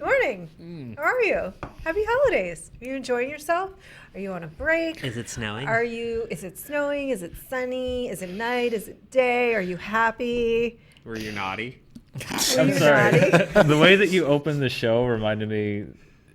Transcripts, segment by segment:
Morning. How are you? Happy holidays. Are you enjoying yourself? Are you on a break? Is it snowing? Is it snowing? Is it sunny? Is it night? Is it day? Are you happy? Were you naughty? I'm sorry. The way that you opened the show reminded me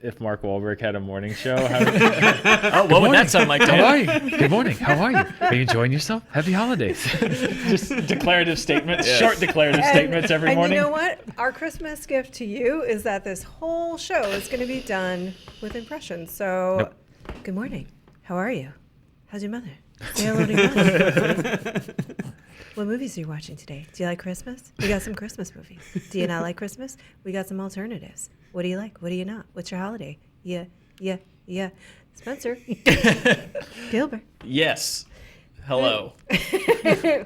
if Mark Wahlberg had a morning show. What would that sound like? How are you? Good morning. How are you? Are you enjoying yourself? Happy holidays. Just declarative statements, short declarative statements every morning. And you know what? Our Christmas gift to you is that this whole show is going to be done with impressions. So, Good morning. How are you? How's your mother? Say hello to your mother. What movies are you watching today? Do you like Christmas? We got some Christmas movies. Do you not like Christmas? We got some alternatives. What do you like? What do you not? What's your holiday? Yeah. Spencer. Gilbert. Yes. Hello.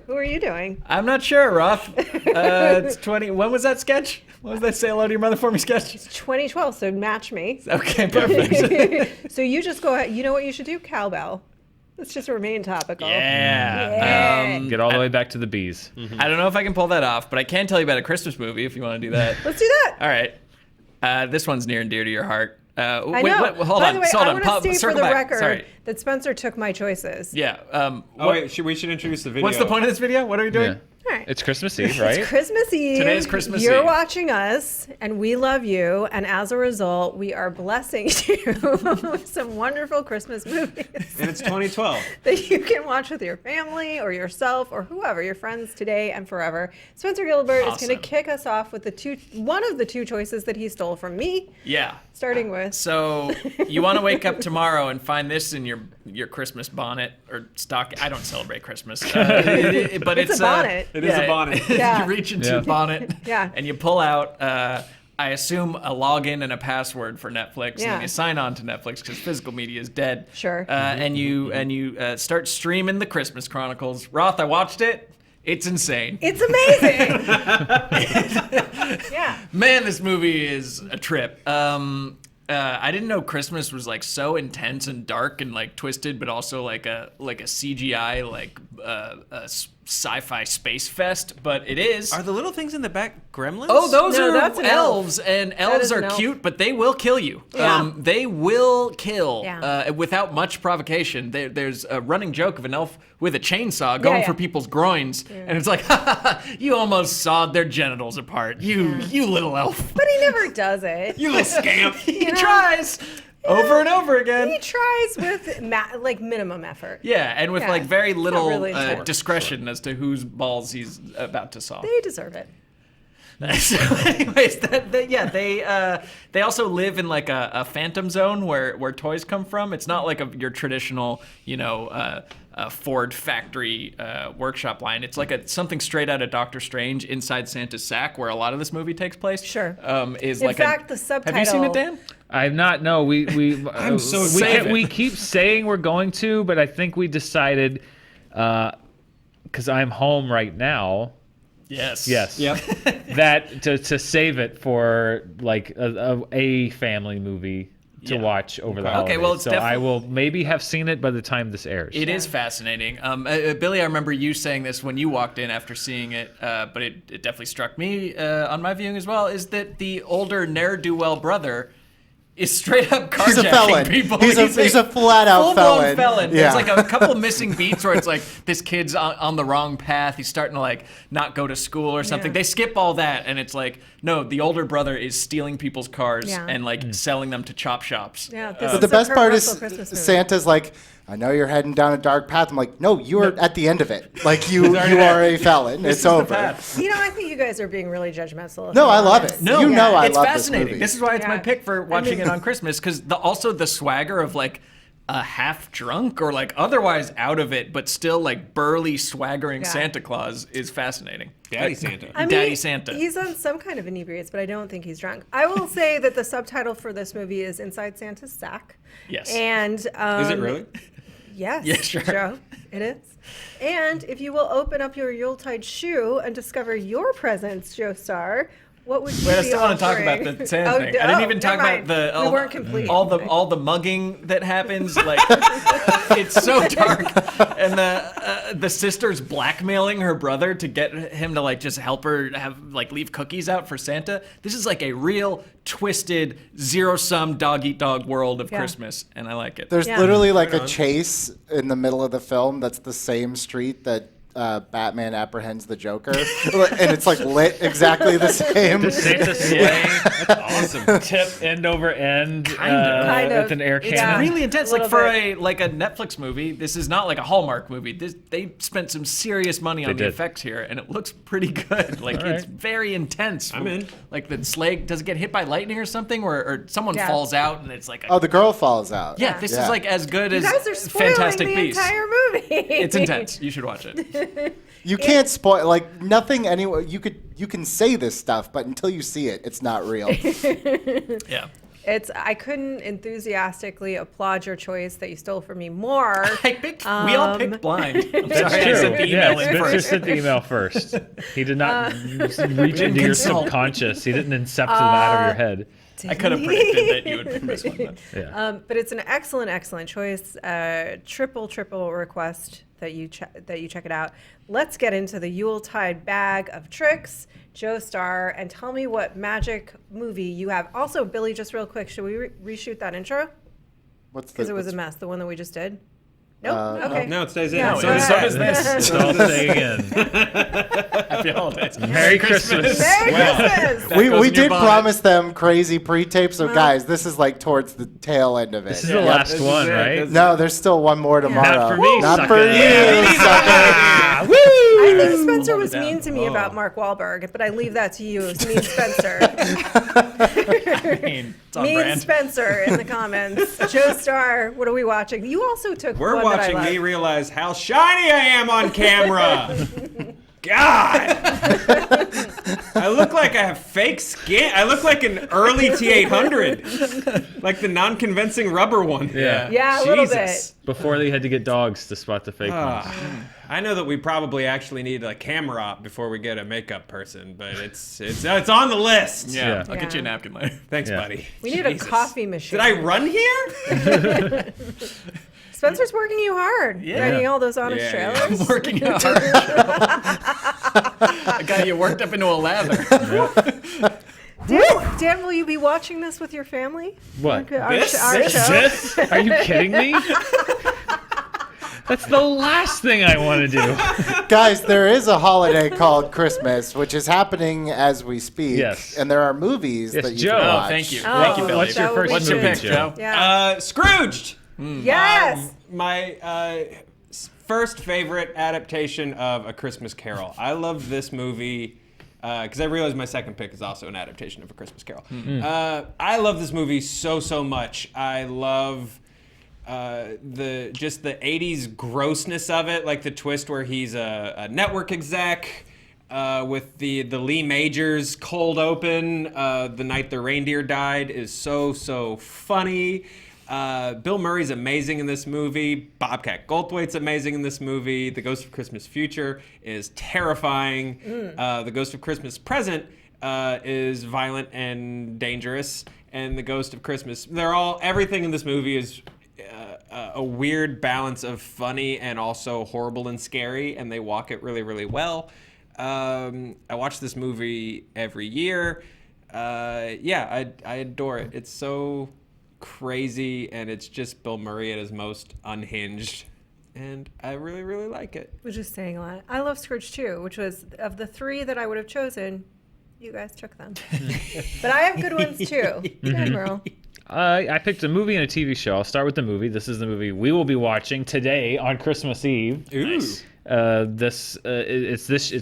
Who are you doing? I'm not sure, Roth. It's 20. When was that sketch? When was that say hello to your mother for me sketch? It's 2012, so match me. Okay, perfect. So you just go ahead. You know what you should do? Cowbell. Let's just remain topical. Yeah. Get all the way back to the bees. Mm-hmm. I don't know if I can pull that off, but I can tell you about a Christmas movie if you want to do that. Let's do that. All right. This one's near and dear to your heart. I know. Hold By on. the way, Hold I on. want to state for the record Sorry. that Spencer took my choices. Yeah. We should introduce the video. What's the point of this video? What are we doing? Yeah. All right. It's Christmas Eve, right? It's Christmas Eve. Today is Christmas You're Eve. watching us, and we love you. And as a result, we are blessing you with some wonderful Christmas movies And it's 2012. that you can watch with your family or yourself or whoever, your friends today and forever. Spencer Gilbert is going to kick us off with one of the two choices that he stole from me. Yeah. Starting with. So you want to wake up tomorrow and find this in your Christmas bonnet or stock. I don't celebrate Christmas, but it's a bonnet. It is a bonnet. Yeah. You reach into a bonnet Yeah. and you pull out, I assume, a login and a password for Netflix. And Yeah. then you sign on to Netflix because physical media is dead. Sure. And you start streaming the Christmas Chronicles. Roth, I watched it. It's insane. It's amazing. Yeah. Man, this movie is a trip. I didn't know Christmas was like so intense and dark and like twisted, but also like a CGI a sci-fi space fest. But it is. Are the little things in the back gremlins? Oh, those No, are that's an elves, and elves is are an elf. cute, but they will kill you. Yeah. They will kill Yeah. without much provocation. There's a running joke of an elf with a chainsaw going yeah. for people's groins, and it's like, you almost sawed their genitals apart. You little elf. But he never does it. You little scamp. He tries over and over again. He tries with minimum effort. Yeah, and with Yeah, like very it's not little really intense. discretion as to whose balls he's about to saw. They deserve it. So anyways, they also live in like a phantom zone where toys come from. It's not like your traditional, Ford factory workshop line. It's like something straight out of Doctor Strange inside Santa's sack, where a lot of this movie takes place. Sure. Is In like fact, the subtitle. Have you seen it, Dan? I've not. No, we. I'm so we, excited. we keep saying we're going to, but I think we decided, because I'm home right now. Yes. Yep. That to save it for like a family movie to watch over the holidays. Okay, well, it's so I will maybe have seen it by the time this airs. It is fascinating. Billy, I remember you saying this when you walked in after seeing it, but it definitely struck me on my viewing as well, is that the older ne'er-do-well brother is straight up carjacking He's a felon. people. He's a flat out full-blown felon. felon. Yeah. There's like a couple missing beats where it's like this kid's on the wrong path. He's starting to like not go to school or something. Yeah. They skip all that, and it's like, no, the older brother is stealing people's cars Yeah. and like selling them to chop shops. Yeah, this But is the a best Kurt part Russell is Christmas movie. Santa's like, I know you're heading down a dark path. I'm like, no, you are at the end of it. Like you are a felon. It's over. I think you guys are being really judgmental. No, I love it. No, You know I it's love fascinating. this movie. This is why it's my Yeah. pick for watching it on Christmas, because also the swagger of like a half drunk or like otherwise out of it, but still like burly swaggering Yeah. Santa Claus is fascinating. Daddy Santa. I mean, Daddy Santa. He's on some kind of inebriates, but I don't think he's drunk. I will say that the subtitle for this movie is Inside Santa's Sack. Yes. And Is it really? yes, Yeah, sure. Joe, it is. And if you will open up your Yuletide shoe and discover your presents, Joe Starr, What would you Wait, I be still want to talk offering? about the Santa thing. I didn't even talk about we weren't complete. all the mugging that happens. Like, it's so dark, and the sister's blackmailing her brother to get him to like just help her leave cookies out for Santa. This is like a real twisted zero-sum dog-eat-dog world of Christmas, and I like it. There's literally like a chase in the middle of the film that's the same street that Batman apprehends the Joker, and it's like lit exactly the same. The Santa sleigh. That's awesome. Tip end over end. Kind of. With an air It's cannon. Really intense. A Like little for bit. a Netflix movie, this is not like a Hallmark movie. They spent some serious money on the did. effects here, and it looks pretty good. Like All right. it's very intense. I'm in. Like the sleigh, does it get hit by lightning or something, or someone Yeah. falls out and it's like a, Oh, the girl falls out. yeah, this Yeah. is like as good You as guys are spoiling Fantastic the Beasts. entire movie. It's intense. You should watch it. You can't spoil like nothing anyway. You can say this stuff, but until you see it, it's not real. Yeah. I couldn't enthusiastically applaud your choice that you stole from me more. We all picked blind. I'm That's sorry, I true. sent the Yeah, email in Spencer first. sent the email first. He did not reach into your consult. subconscious. He didn't incept them out of your head. I could have predicted that you would pick this one. Then. Yeah. But it's an excellent choice. Triple request that you check it out. Let's get into the Yuletide bag of tricks. Joe Starr, and tell me what magic movie you have. Also, Billy, just real quick, should we reshoot that intro? Because it was a mess, the one that we just did. Nope. Okay. No, it stays in. Yeah, So go does ahead. this. It's all staying in. Happy holidays. Merry Christmas. Merry Christmas! That we goes in your did bonnet. promise them crazy pre-tape, so guys, this is like towards the tail end of it. This is the last this is one, it. right? This is- No, there's still one more tomorrow. Not for me, Not sucker. for you, sucker. I think Spencer Hold it was down. mean to me about Mark Wahlberg, but I leave that to you. It's mean Spencer. I mean, it's on mean brand. Spencer in the comments. Joe Starr, what are we watching? You also took We're one watching that I me love. realize how shiny I am on camera. God! I look like I have fake skin. I look like an early T800. Like the non-convincing rubber one. Yeah. Yeah, a little Jesus. bit. Before they had to get dogs to spot the fake ones. I know that we probably actually need a camera op before we get a makeup person, but it's on the list. Yeah, Yeah. I'll get you a napkin later. Thanks, Yeah. buddy. We need Jesus. a coffee machine. Did I run here? Spencer's working you hard. Yeah. Writing all those honest Yeah, yeah. trailers. I'm working out hard. I got you worked up into a lather. Dan, will you be watching this with your family? What? Our This? show? This? Are you kidding me? That's the last thing I want to do. Guys, there is a holiday called Christmas, which is happening as we speak. Yes. And there are movies Yes, that you Joe. can Oh, watch. thank you. Oh, Thank you, Billy. What's your that first would What's your movie, pick, Joe? Yeah. Scrooged. Yes. My first favorite adaptation of A Christmas Carol. I love this movie because I realize my second pick is also an adaptation of A Christmas Carol. I love this movie so much. I love the 80s grossness of it, like the twist where he's a network exec with the Lee Majors cold open the night the reindeer died is so funny. Bill Murray's amazing in this movie. Bobcat Goldthwait's amazing in this movie. The Ghost of Christmas Future is terrifying. The Ghost of Christmas Present is violent and dangerous. And the Ghost of Christmas, everything in this movie is a weird balance of funny and also horrible and scary, and they walk it really well. I watch this movie every year. I adore it. It's so crazy, and it's just Bill Murray at his most unhinged, and I really like it. We're just saying a lot. I love Scrooge too, which was of the three that I would have chosen. You guys took them, but I have good ones too. Yeah, Murrell. I picked a movie and a TV show. I'll start with the movie. This is the movie we will be watching today on Christmas Eve. Ooh. It's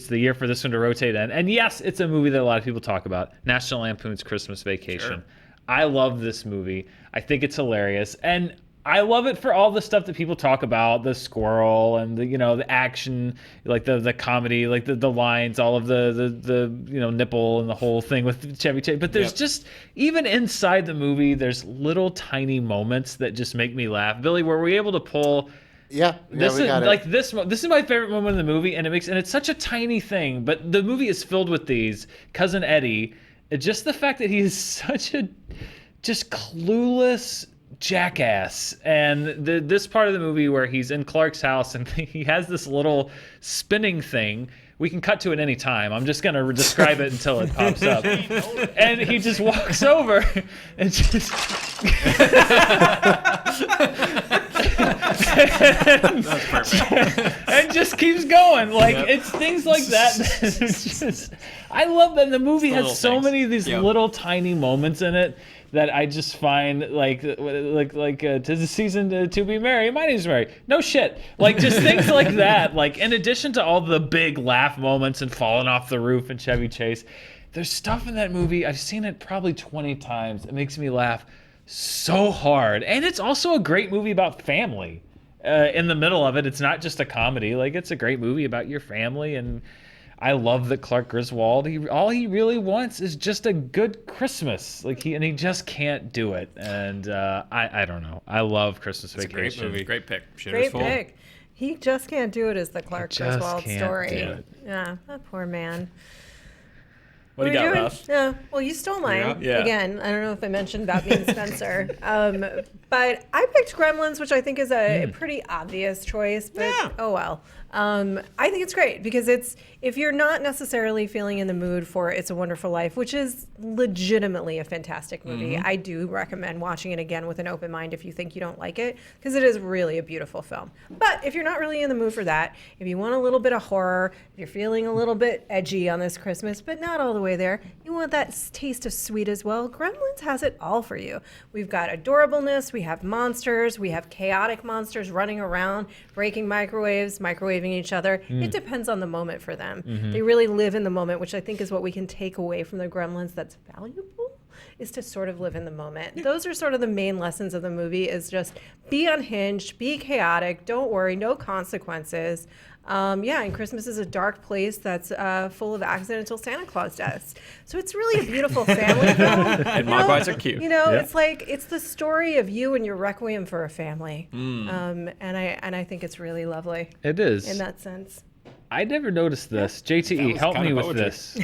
the year for this one to rotate in. And yes, it's a movie that a lot of people talk about. National Lampoon's Christmas Vacation. Sure. I love this movie. I think it's hilarious. And I love it for all the stuff that people talk about, the squirrel and the action, like the comedy, like the lines, all of the nipple and the whole thing with Chevy Chase. But there's just, even inside the movie, there's little tiny moments that just make me laugh. Billy, were we able to pull? Yeah, This we is got it. like this is my favorite moment in the movie, and it's such a tiny thing, but the movie is filled with these. Cousin Eddie just the fact that he's such a just clueless jackass. And this part of the movie where he's in Clark's house and he has this little spinning thing. We can cut to it any time. I'm just going to describe it until it pops up. And he just walks over and just... That's perfect. and just keeps going. Like, it's things like that. It's just, I love that the movie has so many of these little tiny moments in it that I just find like tis the season to be merry. My name's Mary. No shit. Like just things like that. Like in addition to all the big laugh moments and falling off the roof and Chevy Chase, there's stuff in that movie. I've seen it probably 20 times. It makes me laugh so hard. And it's also a great movie about family. In the middle of it, it's not just a comedy. Like it's a great movie about your family. And I love that Clark Griswold, all he really wants is just a good Christmas. Like he just can't do it. And I don't know. I love Christmas Vacation. Great movie. Great pick. Great pick. He just can't do it is the Clark Griswold story. Do it. Yeah, that poor man. What do you got, Roth? Yeah, well, you stole mine. Yeah. Again, I don't know if I mentioned about being Spencer. But I picked Gremlins, which I think is a pretty obvious choice. But oh well. I think it's great because if you're not necessarily feeling in the mood for It's a Wonderful Life, which is legitimately a fantastic movie, I do recommend watching it again with an open mind if you think you don't like it, because it is really a beautiful film. But if you're not really in the mood for that, if you want a little bit of horror, if you're feeling a little bit edgy on this Christmas, but not all the way there, you want that taste of sweet as well, Gremlins has it all for you. We've got adorableness, we have monsters, we have chaotic monsters running around, breaking microwaves, microwaving each other. It depends on the moment for them. They really live in the moment, which I think is what we can take away from the Gremlins that's valuable, is to sort of live in the moment. Those are sort of the main lessons of the movie, is just be unhinged, be chaotic, don't worry, no consequences. And Christmas is a dark place that's full of accidental Santa Claus deaths. So it's really a beautiful family film. And Mogwais are cute. It's like, it's the story of you and your requiem for a family. And I think it's really lovely. It is. In that sense. I never noticed this. JTE, help me with this.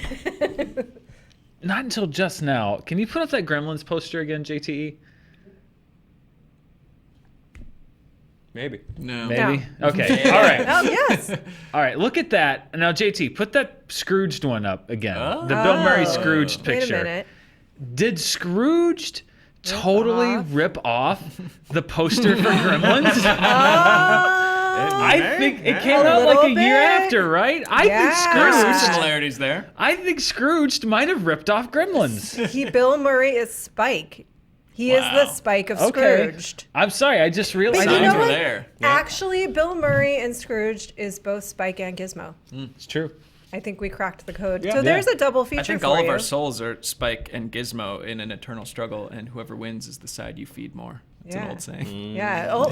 Not until just now. Can you put up that Gremlins poster again, JTE? Maybe. No. Maybe? Okay. All right. Oh, yes. All right. Look at that. Now, JT, put that Scrooged one up again. The Bill Murray Scrooged picture. Wait a minute. Did Scrooged totally rip off the poster for Gremlins? I think it came out like a year after, right? I think There's some Scrooged. similarities there. I think Scrooged might have ripped off Gremlins. Bill Murray is Spike. He is the Spike of Scrooged. I'm sorry. I just realized. But you know Signs were what? there. Actually, Bill Murray and Scrooged is both Spike and Gizmo. It's true. I think we cracked the code. Yeah. So there's a double feature I think for all of you. our souls are Spike and Gizmo in an eternal struggle, and whoever wins is the side you feed more. It's an old saying. Yeah,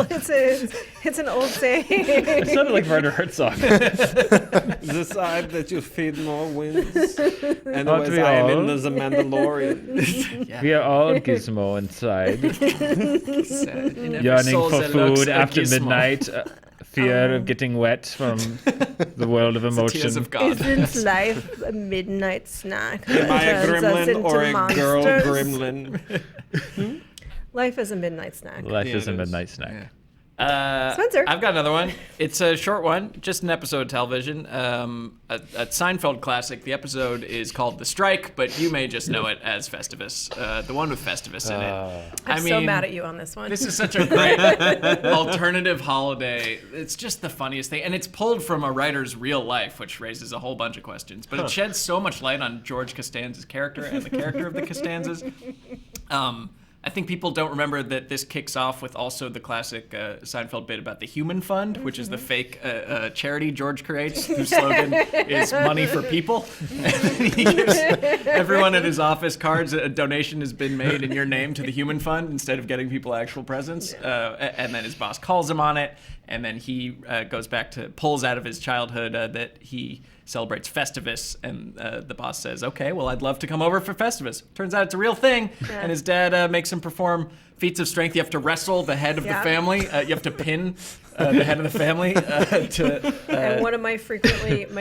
it's an old saying. It sounded like Werner Herzog. The side that you feed more wins. And Aren't was we I am all? in the Mandalorian. We are all Gizmo inside, In every yearning soul for that looks food a after gizmo. midnight. Fear of getting wet from the world of It's the tears emotion. of God. Isn't life a midnight snack? Am I a that turns us gremlin or a into girl monsters? gremlin? Life is a midnight snack. Life Yeah, is a it is. midnight snack. Spencer. I've got another one. It's a short one, just an episode of television. A Seinfeld classic. The episode is called The Strike, but you may just know it as Festivus. The one with Festivus in it. I'm so mad at you on this one. This is such a great alternative holiday. It's just the funniest thing. And it's pulled from a writer's real life, which raises a whole bunch of questions. But it sheds so much light on George Costanza's character and the character of the Costanzas. I think people don't remember that this kicks off with also the classic Seinfeld bit about the Human Fund, which is the fake charity George creates, whose slogan is money for people. And he gives everyone at his office cards, a donation has been made in your name to the Human Fund instead of getting people actual presents. And then his boss calls him on it. And then he pulls out of his childhood that he celebrates Festivus, and the boss says, okay, well, I'd love to come over for Festivus. Turns out it's a real thing, and his dad makes him perform feats of strength. You have to wrestle the head of the family. You have to pin the head of the family. And one of my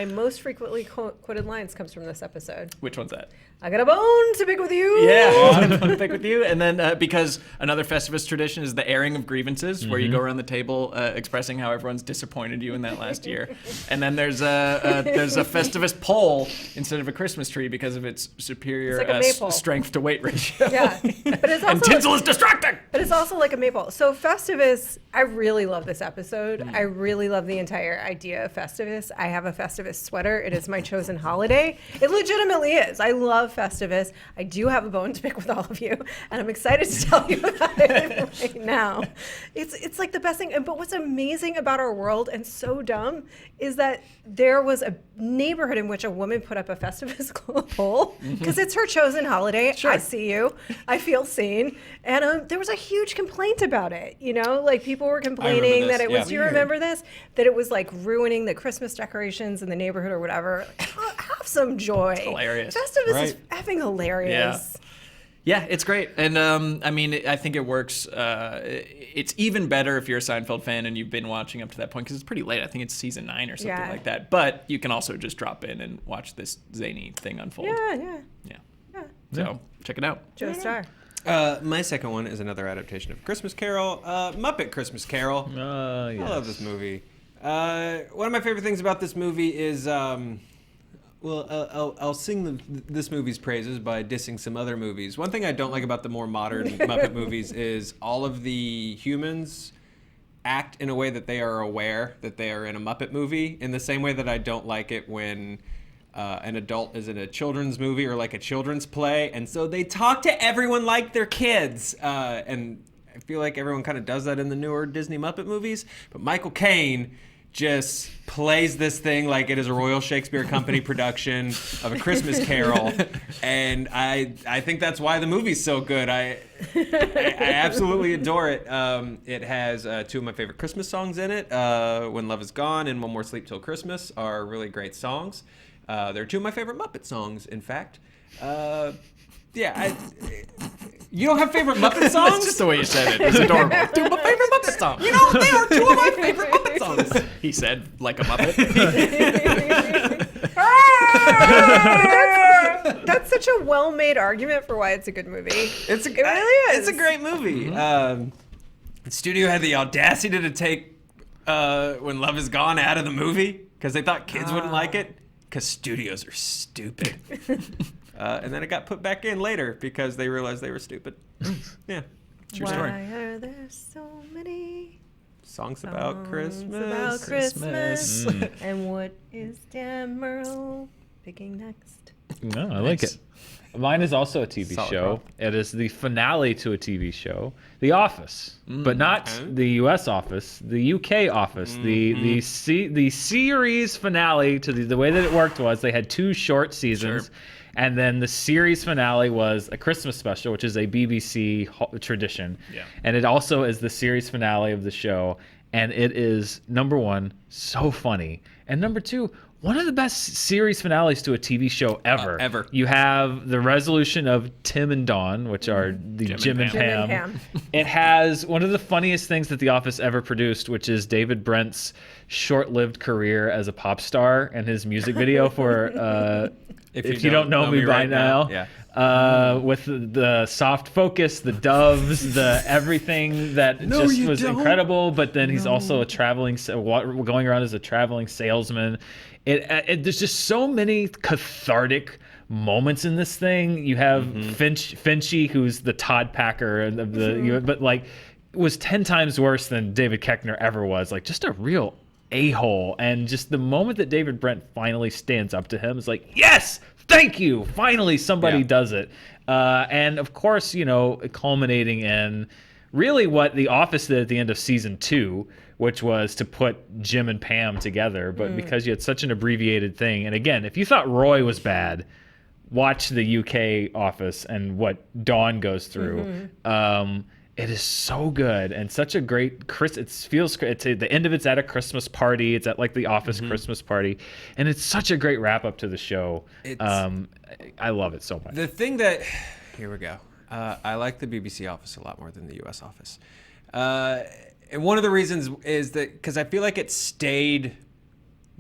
most frequently quoted lines comes from this episode. Which one's that? I got a bone to pick with you. Yeah, I'm pick with you. And then because another Festivus tradition is the airing of grievances, where you go around the table expressing how everyone's disappointed you in that last year. And then there's a Festivus pole instead of a Christmas tree because of its superior It's like a maypole. strength to weight ratio. Yeah, but it's also And tinsel is distracting. But it's also like a maple. So Festivus, I really love this episode. I really love the entire idea of Festivus. I have a Festivus sweater. It is my chosen holiday. It legitimately is. I love Festivus. I do have a bone to pick with all of you, and I'm excited to tell you about it right now. It's like the best thing. But what's amazing about our world and so dumb is that there was a neighborhood in which a woman put up a Festivus pole because it's her chosen holiday. Sure. I see you. I feel seen. And there was a huge complaint about it. You know, like people were complaining that it was, do you remember this? That it was like ruining the Christmas decorations in the neighborhood or whatever. Like, have some joy. It's hilarious. Festivus is effing hilarious. Yeah, it's great. And I mean, I think it works. It's even better if you're a Seinfeld fan and you've been watching up to that point because it's pretty late. I think it's season 9 or something like that. But you can also just drop in and watch this zany thing unfold. Yeah. So check it out. Joe Starr. My second one is another adaptation of Christmas Carol, Muppet Christmas Carol. Yes. I love this movie. One of my favorite things about this movie is, I'll sing this movie's praises by dissing some other movies. One thing I don't like about the more modern Muppet movies is all of the humans act in a way that they are aware that they are in a Muppet movie, in the same way that I don't like it when an adult is in a children's movie or like a children's play, and so they talk to everyone like they're kids. And I feel like everyone kind of does that in the newer Disney Muppet movies, but Michael Caine just plays this thing like it is a Royal Shakespeare Company production of A Christmas Carol, and I think that's why the movie's so good. I absolutely adore it. It has 2 of my favorite Christmas songs in it. When Love Is Gone and One More Sleep Till Christmas are really great songs. They're 2 of my favorite Muppet songs, in fact. You don't have favorite Muppet songs? That's just the way you said it. It's adorable. 2 of my favorite Muppet songs. You know, they are 2 of my favorite Muppet songs. He said, like a Muppet. That's such a well-made argument for why it's a good movie. It really is. It's a great movie. The studio had the audacity to take When Love Is Gone out of the movie because they thought kids wouldn't like it, because studios are stupid. And then it got put back in later because they realized they were stupid. Yeah. True story. Why are there so many Songs about Christmas. about Christmas? And what is Dan Murrell picking next? No, I like it. Mine is also a TV Solid show. prop. It is the finale to a TV show, The Office, but not the U.S. Office, the UK Office. The series finale to the way that it worked was they had 2 short seasons. Sure. And then the series finale was a Christmas special, which is a BBC tradition. Yeah. And it also is the series finale of the show. And it is, number 1, so funny. And number 2, one of the best series finales to a TV show ever. Ever. You have the resolution of Tim and Dawn, which are the Jim and Pam. Jim and Pam. It has one of the funniest things that The Office ever produced, which is David Brent's short-lived career as a pop star and his music video for If You Don't Know Me By Now. Yeah. With the soft focus, the doves, the everything that just was incredible. But then he's also a going around as a traveling salesman. There's just so many cathartic moments in this thing. You have Finchy, who's the Todd Packer of the, but like was 10 times worse than David Koechner ever was. Like just a real a-hole. And just the moment that David Brent finally stands up to him is like, yes, thank you. Finally, somebody does it. And of course, culminating in really what The Office did at the end of season 2, which was to put Jim and Pam together. But because you had such an abbreviated thing, and again, if you thought Roy was bad, watch the UK Office and what Dawn goes through. It is so good and such a great it's at the end of it's at a Christmas party. It's at like the Office Christmas party, and it's such a great wrap up to the show. I love it so much. The thing that here we go. I like the BBC Office a lot more than the US Office. And one of the reasons is that because I feel like it stayed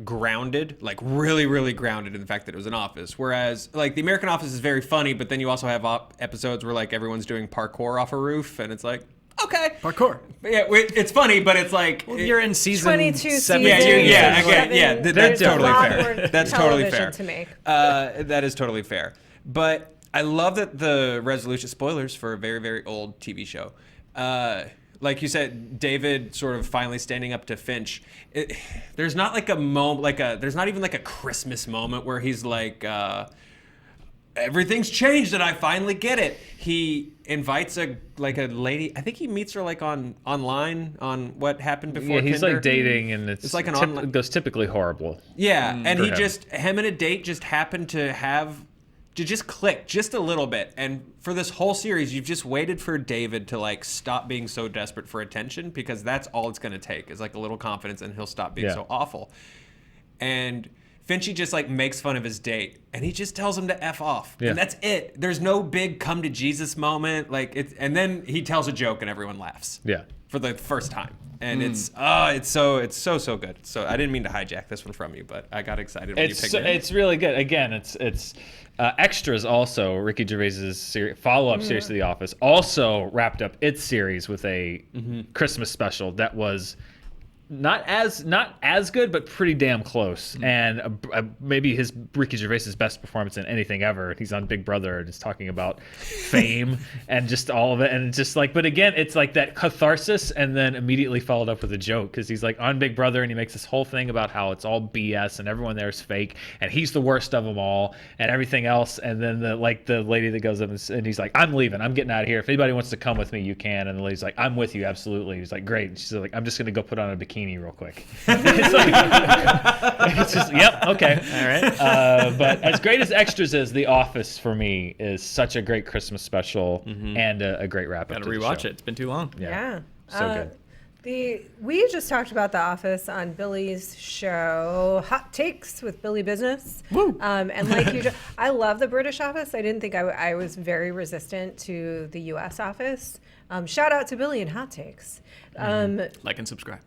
grounded, like really, really grounded in the fact that it was an office. Whereas like the American Office is very funny, but then you also have episodes where like everyone's doing parkour off a roof, and it's like, okay, Parkour. yeah, it's funny, but it's like You're in season 22 seasons. 17. yeah, Seven. yeah. That's There's a totally lot fair. more That's totally television fair. to make. That is totally fair. But I love that the resolution, spoilers for a very, very old TV show. Like you said, David sort of finally standing up to Finch. There's not like a moment, there's not even like a Christmas moment where he's like, everything's changed and I finally get it. He invites a lady. I think he meets her like online on what happened before. Yeah, he's Tinder. like dating, and it's like an it goes typically horrible. Yeah, and for he him. him and a date just happened to just click just a little bit. And for this whole series, you've just waited for David to like stop being so desperate for attention, because that's all it's going to take is like a little confidence and he'll stop being so awful. And Finchy just like makes fun of his date and he just tells him to F off. Yeah. And that's it. There's no big come to Jesus moment. And then he tells a joke and everyone laughs. Yeah. For the first time. And it's so good. So I didn't mean to hijack this one from you, but I got excited when you picked it. It's really good. Again, it's Extras also, Ricky Gervais's follow-up series to The Office, also wrapped up its series with a Christmas special that was not as good, but pretty damn close. And maybe Ricky Gervais's best performance in anything ever. He's on Big Brother and is talking about fame and just all of it. And it's just like, but again, it's like that catharsis and then immediately followed up with a joke, because he's like on Big Brother and he makes this whole thing about how it's all BS and everyone there is fake and he's the worst of them all and everything else. And then the lady that goes up and he's like, I'm leaving. I'm getting out of here. If anybody wants to come with me, you can. And the lady's like, I'm with you. Absolutely. He's like, great. And she's like, I'm just going to go put on a bikini real quick. It's like, it's just, yep, okay, all right. But as great as Extras is, The Office for me is such a great Christmas special and a great wrap up. Gotta rewatch it. It's been too long. Yeah. So good. We just talked about The Office on Billy's show, Hot Takes with Billy Business. Woo! And like I love the British Office. I didn't think I was very resistant to the U.S. Office. Shout out to Billy and Hot Takes. Like and subscribe.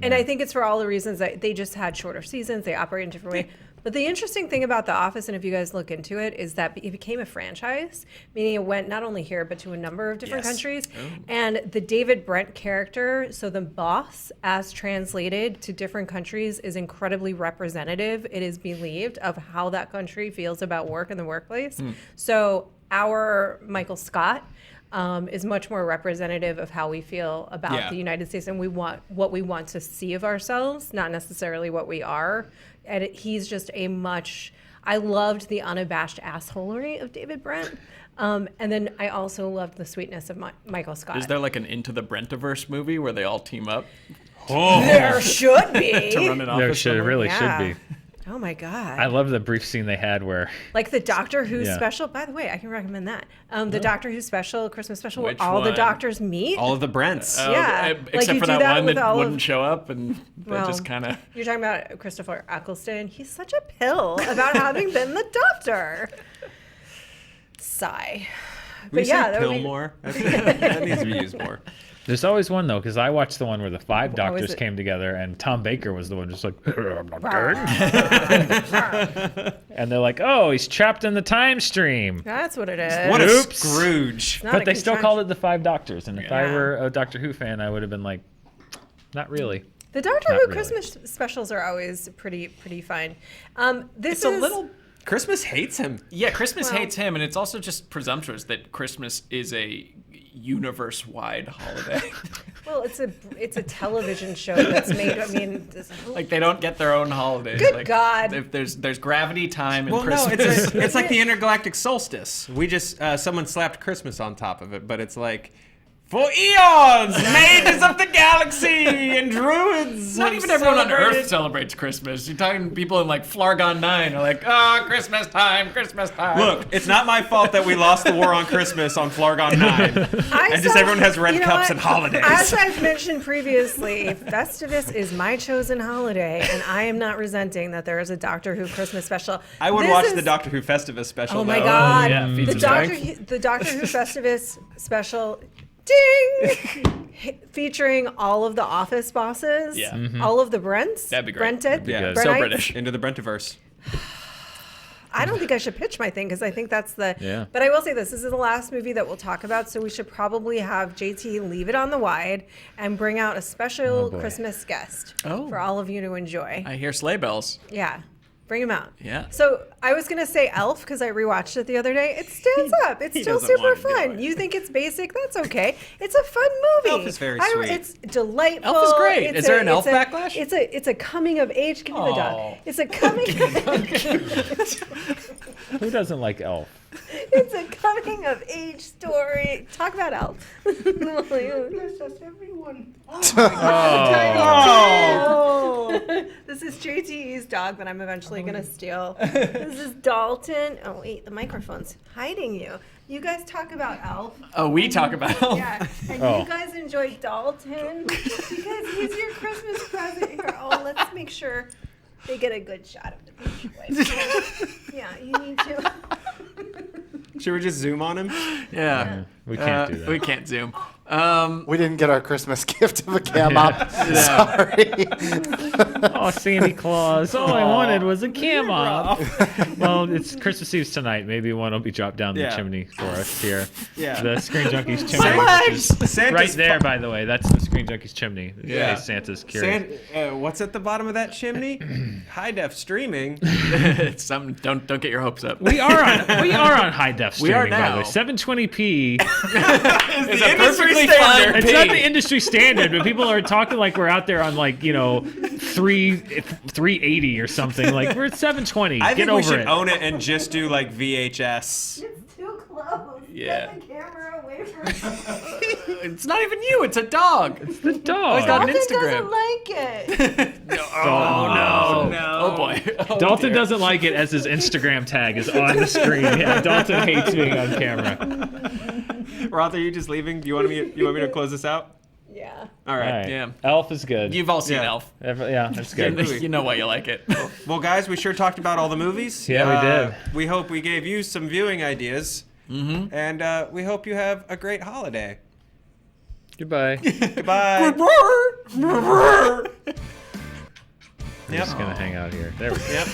And I think it's for all the reasons that they just had shorter seasons. They operate in a different way. But the interesting thing about The Office, and if you guys look into it, is that it became a franchise, meaning it went not only here, but to a number of different countries. Oh. And the David Brent character, so the boss, as translated to different countries, is incredibly representative, it is believed, of how that country feels about work in the workplace. So our Michael Scott is much more representative of how we feel about the United States, and what we want to see of ourselves, not necessarily what we are. And he's just I loved the unabashed assholery of David Brent. And then I also loved the sweetness of Michael Scott. Is there like an Into the Brentiverse movie where they all team up There should be. to run an office? There really Yeah. should be. Oh my God. I love the brief scene they had where Like the Doctor Who special. By the way, I can recommend that. The Doctor Who special, Christmas special, where Which all the one? doctors meet. All of the Brents. Yeah. Except you for do that that one with that all wouldn't of- show up, and they Well, just kind of. You're talking about Christopher Eccleston. He's such a pill about having been the Doctor. Sigh. We But yeah, say that pill would be, more. That needs to be used more. there's always one though, because I watched the one where the five What was doctors it? came together and Tom Baker was the one just like, I'm not dead. And they're like, oh, he's trapped in the time stream. That's what it is. What a Oops. Scrooge. Not But a they still contraction. called it the Five Doctors, and if I Yeah. were a Doctor Who fan, I would have been like, not really. The Doctor Not Who really. Christmas specials are always pretty fun. This It's a little. Christmas hates him. Yeah, Christmas Well- hates him, and it's also just presumptuous that Christmas is a universe-wide holiday. Well, it's a television show that's made. I mean, Like they don't get their own holidays. Good like, God. If there's gravity, time, and Well, no, Christmas. it's like the intergalactic solstice. We just someone slapped Christmas on top of it, but it's like for eons, mages of the galaxy and druids. Not have even everyone on celebrated- Earth celebrates Christmas. You're talking people in like Flargon 9 are like, oh, Christmas time, Christmas time. Look, it's not my fault that we lost the war on Christmas on Flargon 9. And just everyone has red cups and holidays. As I've mentioned previously, Festivus is my chosen holiday, and I am not resenting that there is a Doctor Who Christmas special. I would This watch is- the Doctor Who Festivus special. Oh my though. God! yeah, feats the of Doctor strength. the Doctor Who Festivus special ding, featuring all of the Office bosses, Yeah. all of the Brents. That'd be great. Brented, be good. So Brenites. British. Into the Brentiverse. I don't think I should pitch my thing because I think that's the. Yeah. But I will say this is the last movie that we'll talk about, so we should probably have JT leave it on the wide and bring out a special boy. Christmas guest Oh. for all of you to enjoy. I hear sleigh bells. Yeah. Bring him out. Yeah. So I was going to say Elf because I rewatched it the other day. It stands up. It's He still doesn't super want to do fun. it. You think it's basic? That's okay. It's a fun movie. Elf is very I don't- sweet. It's delightful. Elf is great. It's Is there an Elf it's a- backlash? It's a coming of age. Give me the dog. Oh. It's a coming. Who doesn't like Elf? It's a coming of age story. Talk about Elf. Oh. This is JTE's dog that I'm eventually going to steal. This is Dalton. Oh, wait, the microphone's hiding you. You guys talk about Elf. Oh, we talk about Elf. Yeah, and Oh. you guys enjoy Dalton because he's your Christmas present here. Oh, let's make sure they get a good shot of the Beach Boys. Yeah, you need to. Should we just zoom on him? Yeah. We can't do that. We can't zoom. We didn't get our Christmas gift of a cam op. Sorry. Oh, Santa Claus. All I wanted was a cam op. Well, it's Christmas Eve tonight. Maybe one will be dropped down the Yeah. chimney for us here. Yeah. The Screen Junkies chimney. My which is Santa's right there, by the way. That's the Screen Junkies chimney. Yeah. Yeah. Santa's curious. What's at the bottom of that chimney? High def streaming. It's something. Don't get your hopes up. We are on high def We are streaming, by the now. way. 720p. It's a perfectly fine It's P. not the industry standard, but people are talking like we're out there on like 380 or something. Like we're at 720. I Get think we over should it. own it and just do like VHS. It's too close. Yeah. Get the camera away from me. It's not even you. It's a dog. The dog. got an Dalton Instagram. doesn't like it. Oh no. Oh boy. Oh, Dalton dear. doesn't like it as his Instagram tag is on the screen. Yeah, Dalton hates being on camera. Roth, are you just leaving? You want me to close this out? Yeah. All All right. right. Yeah. Elf is good. You've all seen Yeah. Elf. Yeah, that's good. You know why you like it. Well, guys, we sure talked about all the movies. Yeah, we did. We hope we gave you some viewing ideas. Mm-hmm. And we hope you have a great holiday. Goodbye. Goodbye. We're just gonna hang out here. There we go. Yep.